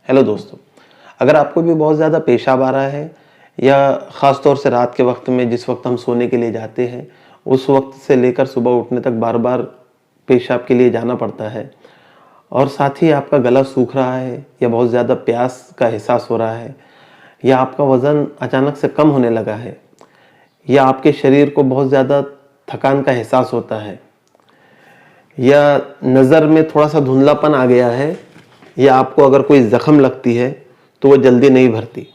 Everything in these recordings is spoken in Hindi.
हेलो दोस्तों, अगर आपको भी बहुत ज़्यादा पेशाब आ रहा है या ख़ास तौर से रात के वक्त में जिस वक्त हम सोने के लिए जाते हैं उस वक्त से लेकर सुबह उठने तक बार बार पेशाब के लिए जाना पड़ता है और साथ ही आपका गला सूख रहा है या बहुत ज़्यादा प्यास का एहसास हो रहा है या आपका वज़न अचानक से कम होने लगा है या आपके शरीर को बहुत ज़्यादा थकान का एहसास होता है या नज़र में थोड़ा सा धुंधलापन आ गया है या आपको अगर कोई ज़ख्म लगती है तो वो जल्दी नहीं भरती।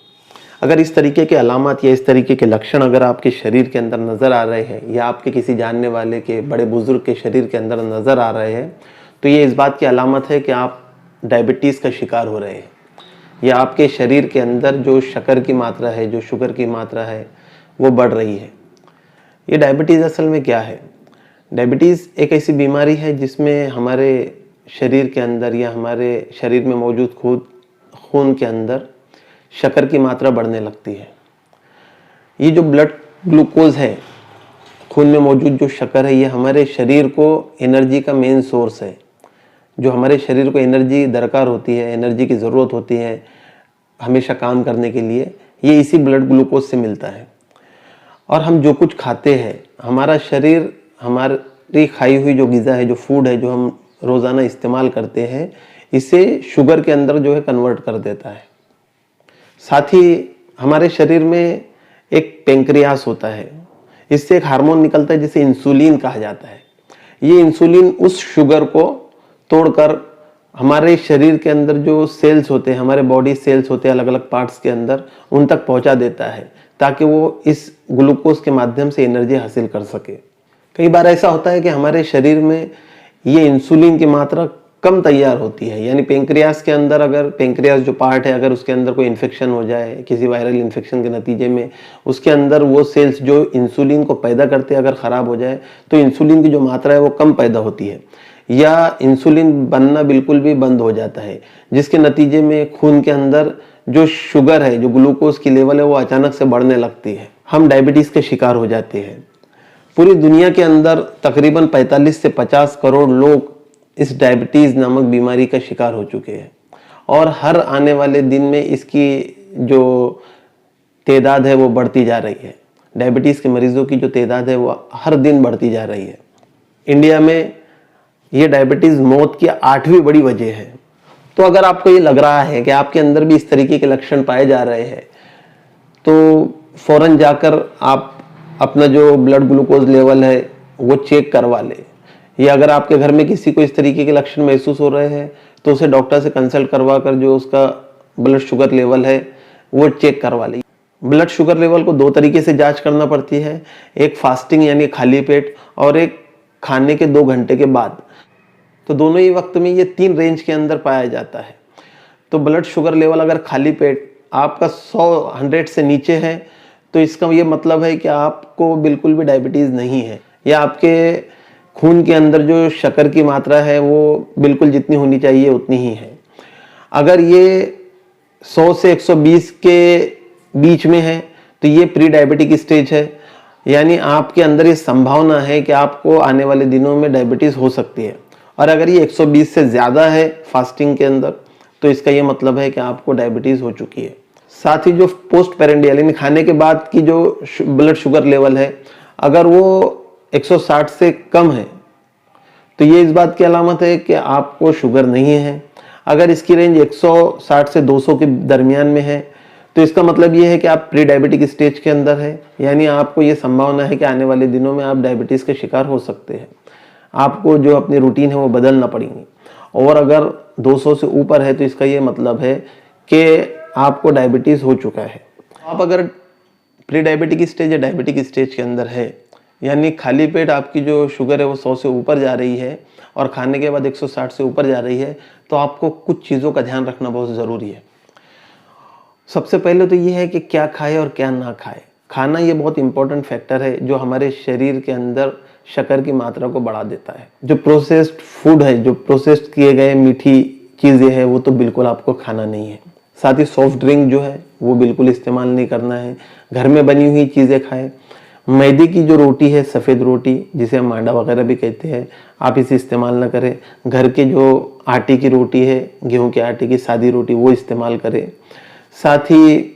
अगर इस तरीके के अलामत या इस तरीके के लक्षण अगर आपके शरीर के अंदर नज़र आ रहे हैं या आपके किसी जानने वाले के बड़े बुजुर्ग के शरीर के अंदर नज़र आ रहे हैं तो ये इस बात की अलामत है कि आप डायबिटीज़ का शिकार हो रहे हैं या आपके शरीर के अंदर जो शक्कर की मात्रा है, जो शुगर की मात्रा है वो बढ़ रही है। ये डायबिटीज़ असल में क्या है? डायबिटीज़ एक ऐसी बीमारी है जिसमें हमारे शरीर के अंदर या हमारे शरीर में मौजूद खून के अंदर शक्कर की मात्रा बढ़ने लगती है। ये जो ब्लड ग्लूकोज है, खून में मौजूद जो शक्कर है, ये हमारे शरीर को एनर्जी का मेन सोर्स है। जो हमारे शरीर को एनर्जी दरकार होती है, एनर्जी की ज़रूरत होती है हमेशा काम करने के लिए, ये इसी ब्लड ग्लूकोज से मिलता है। और हम जो कुछ खाते हैं, हमारा शरीर हमारी खाई हुई जो ग़िज़ा है, जो फूड है, जो हम रोज़ाना इस्तेमाल करते हैं, इसे शुगर के अंदर जो है कन्वर्ट कर देता है। साथ ही हमारे शरीर में एक पेंक्रियास होता है, इससे एक हार्मोन निकलता है जिसे इंसुलिन कहा जाता है। ये इंसुलिन उस शुगर को तोड़कर हमारे शरीर के अंदर जो सेल्स होते हैं, हमारे बॉडी सेल्स होते हैं अलग अलग पार्ट्स के अंदर, उन तक पहुंचा देता है ताकि वो इस ग्लूकोज के माध्यम से एनर्जी हासिल कर सके। कई बार ऐसा होता है कि हमारे शरीर में ये इंसुलिन की मात्रा कम तैयार होती है, यानी पेंक्रियास के अंदर, अगर पेंक्रियास जो पार्ट है अगर उसके अंदर कोई इन्फेक्शन हो जाए किसी वायरल इन्फेक्शन के नतीजे में, उसके अंदर वो सेल्स जो इंसुलिन को पैदा करते हैं अगर ख़राब हो जाए तो इंसुलिन की जो मात्रा है वो कम पैदा होती है या इंसुलिन बनना बिल्कुल भी बंद हो जाता है, जिसके नतीजे में खून के अंदर जो शुगर है, जो ग्लूकोज की लेवल है वो अचानक से बढ़ने लगती है। हम डायबिटीज़ के शिकार हो जाते हैं। पूरी दुनिया के अंदर तकरीबन 45 से 50 करोड़ लोग इस डायबिटीज़ नामक बीमारी का शिकार हो चुके हैं और हर आने वाले दिन में इसकी जो तादाद है वो बढ़ती जा रही है। डायबिटीज़ के मरीजों की जो तादाद है वो हर दिन बढ़ती जा रही है। इंडिया में ये डायबिटीज़ मौत की 8वीं बड़ी वजह है। तो अगर आपको ये लग रहा है कि आपके अंदर भी इस तरीके के लक्षण पाए जा रहे हैं तो फ़ौरन जाकर आप अपना जो ब्लड ग्लूकोज लेवल है वो चेक करवा ले, या अगर आपके घर में किसी को इस तरीके के लक्षण महसूस हो रहे हैं तो उसे डॉक्टर से कंसल्ट करवा कर जो उसका ब्लड शुगर लेवल है वो चेक करवा ले। ब्लड शुगर लेवल को 2 तरीके से जांच करना पड़ती है, एक फास्टिंग यानी खाली पेट और एक खाने के 2 घंटे के बाद। तो दोनों ही वक्त में ये 3 रेंज के अंदर पाया जाता है। तो ब्लड शुगर लेवल अगर खाली पेट आपका 100 से नीचे है तो इसका ये मतलब है कि आपको बिल्कुल भी डायबिटीज़ नहीं है या आपके खून के अंदर जो शक्कर की मात्रा है वो बिल्कुल जितनी होनी चाहिए उतनी ही है। अगर ये 100 से 120 के बीच में है तो ये प्री डायबिटिक स्टेज है, यानी आपके अंदर ये संभावना है कि आपको आने वाले दिनों में डायबिटीज़ हो सकती है। और अगर ये 120 से ज़्यादा है फास्टिंग के अंदर तो इसका ये मतलब है कि आपको डायबिटीज़ हो चुकी है। साथ ही जो पोस्ट पेरेंडियल यानी खाने के बाद की जो ब्लड शुगर लेवल है, अगर वो 160 से कम है तो ये इस बात की अलामत है कि आपको शुगर नहीं है। अगर इसकी रेंज 160 से 200 के दरमियान में है तो इसका मतलब ये है कि आप प्री डायबिटिक स्टेज के अंदर है, यानी आपको ये संभावना है कि आने वाले दिनों में आप डायबिटीज़ के शिकार हो सकते हैं। आपको जो अपनी रूटीन है वो बदलना पड़ेगी। और अगर 200 से ऊपर है तो इसका ये मतलब है कि आपको डायबिटीज़ हो चुका है। आप अगर प्री डायबिटिक स्टेज या डायबिटिक स्टेज के अंदर है, यानी खाली पेट आपकी जो शुगर है वो 100 से ऊपर जा रही है और खाने के बाद 160 से ऊपर जा रही है, तो आपको कुछ चीज़ों का ध्यान रखना बहुत ज़रूरी है। सबसे पहले तो ये है कि क्या खाए और क्या ना खाए। खाना ये बहुत इंपॉर्टेंट फैक्टर है जो हमारे शरीर के अंदर शक्कर की मात्रा को बढ़ा देता है। जो प्रोसेस्ड फूड है, जो प्रोसेस्ड किए गए मीठी चीज़ें हैं वो तो बिल्कुल आपको खाना नहीं है। साथ ही सॉफ्ट ड्रिंक जो है वो बिल्कुल इस्तेमाल नहीं करना है। घर में बनी हुई चीज़ें खाएं। मैदे की जो रोटी है, सफ़ेद रोटी जिसे हम मांडा वगैरह भी कहते हैं, आप इसे इस्तेमाल ना करें। घर के जो आटे की रोटी है, गेहूं के आटे की सादी रोटी, वो इस्तेमाल करें। साथ ही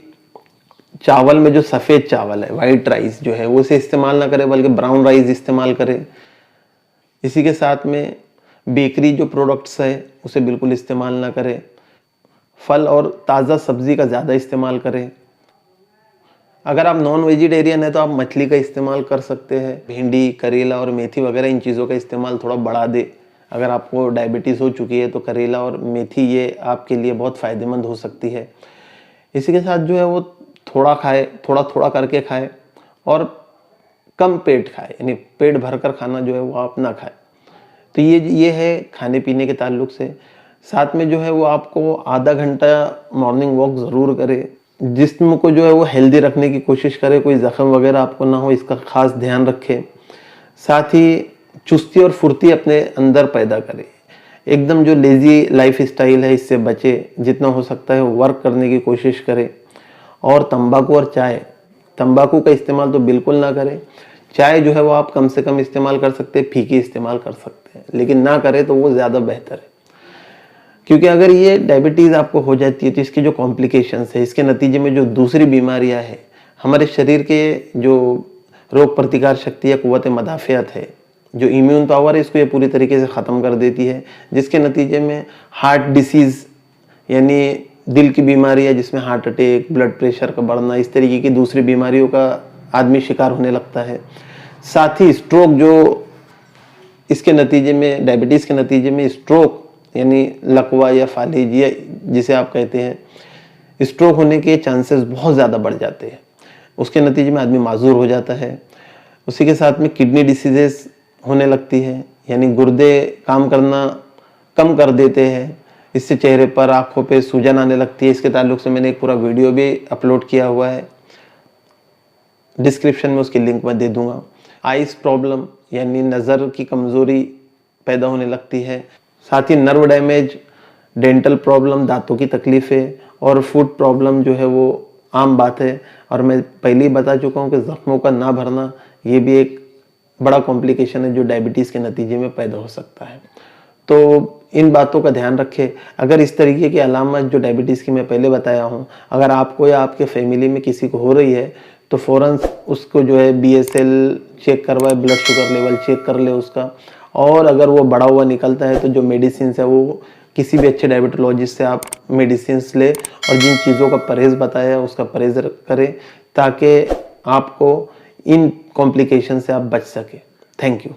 चावल में जो सफ़ेद चावल है, वाइट राइस जो है, वो उसे इस्तेमाल ना करें, बल्कि ब्राउन राइस इस्तेमाल करें। इसी के साथ में बेकरी जो प्रोडक्ट्स है उसे बिल्कुल इस्तेमाल ना करें। फल और ताज़ा सब्ज़ी का ज़्यादा इस्तेमाल करें। अगर आप नॉन वेजिटेरियन है तो आप मछली का इस्तेमाल कर सकते हैं। भिंडी, करेला और मेथी वगैरह इन चीज़ों का इस्तेमाल थोड़ा बढ़ा दे। अगर आपको डायबिटीज़ हो चुकी है तो करेला और मेथी ये आपके लिए बहुत फ़ायदेमंद हो सकती है। इसी के साथ जो है वो थोड़ा खाए, थोड़ा थोड़ा करके खाए और कम पेट खाए, यानी पेट भरकर खाना जो है वो आप ना खाए। तो ये है खाने पीने के ताल्लुक से। साथ में जो है वो आपको आधा घंटा मॉर्निंग वॉक ज़रूर करें। जिस्म को जो है वो हेल्दी रखने की कोशिश करें, कोई ज़ख्म वगैरह आपको ना हो, इसका खास ध्यान रखें। साथ ही चुस्ती और फुर्ती अपने अंदर पैदा करें। एकदम जो लेज़ी लाइफ स्टाइल है इससे बचे, जितना हो सकता है वर्क करने की कोशिश करें। और तंबाकू और चाय, तंबाकू का इस्तेमाल तो बिल्कुल ना करें। चाय जो है वो आप कम से कम इस्तेमाल कर सकते हैं, फीकी इस्तेमाल कर सकते हैं, लेकिन ना करें तो वो ज़्यादा बेहतर है। क्योंकि अगर ये डायबिटीज़ आपको हो जाती है तो इसकी जो कॉम्प्लिकेशंस है, इसके नतीजे में जो दूसरी बीमारियां हैं, हमारे शरीर के जो रोग प्रतिकार शक्ति या कुव्वत मदाफ़ियत है, जो इम्यून पावर है, इसको ये पूरी तरीके से ख़त्म कर देती है। जिसके नतीजे में हार्ट डिसीज़, यानी दिल की बीमारी है जिसमें हार्ट अटैक, ब्लड प्रेशर का बढ़ना, इस तरीके की दूसरी बीमारियों का आदमी शिकार होने लगता है। साथ ही स्ट्रोक, जो इसके नतीजे में, डायबिटीज़ के नतीजे में स्ट्रोक यानी लकवा या फालिजिया जिसे आप कहते हैं, स्ट्रोक होने के चांसेस बहुत ज़्यादा बढ़ जाते हैं। उसके नतीजे में आदमी माजूर हो जाता है। उसी के साथ में किडनी डिसीजेस होने लगती है, यानी गुर्दे काम करना कम कर देते हैं। इससे चेहरे पर, आँखों पे सूजन आने लगती है। इसके ताल्लुक से मैंने एक पूरा वीडियो भी अपलोड किया हुआ है, डिस्क्रिप्शन में उसकी लिंक मैं दे दूंगा। आइस प्रॉब्लम यानी नज़र की कमज़ोरी पैदा होने लगती है। साथ ही नर्व डैमेज, डेंटल प्रॉब्लम, दांतों की तकलीफ़ें और फूड प्रॉब्लम जो है वो आम बात है। और मैं पहले ही बता चुका हूँ कि ज़ख्मों का ना भरना ये भी एक बड़ा कॉम्प्लिकेशन है जो डायबिटीज़ के नतीजे में पैदा हो सकता है। तो इन बातों का ध्यान रखें। अगर इस तरीके की अलामत जो डायबिटीज़ की मैं पहले बताया हूँ, अगर आपको या आपके फैमिली में किसी को हो रही है तो फ़ौरन उसको जो है BSL चेक करवाए, ब्लड शुगर लेवल चेक कर ले उसका। और अगर वो बढ़ा हुआ निकलता है तो जो मेडिसिन है वो किसी भी अच्छे डायबिटोलॉजिस्ट से आप मेडिसिन ले और जिन चीज़ों का परहेज़ बताया है उसका परहेज़ करें, ताकि आपको इन कॉम्प्लिकेशन से आप बच सकें। Thank you.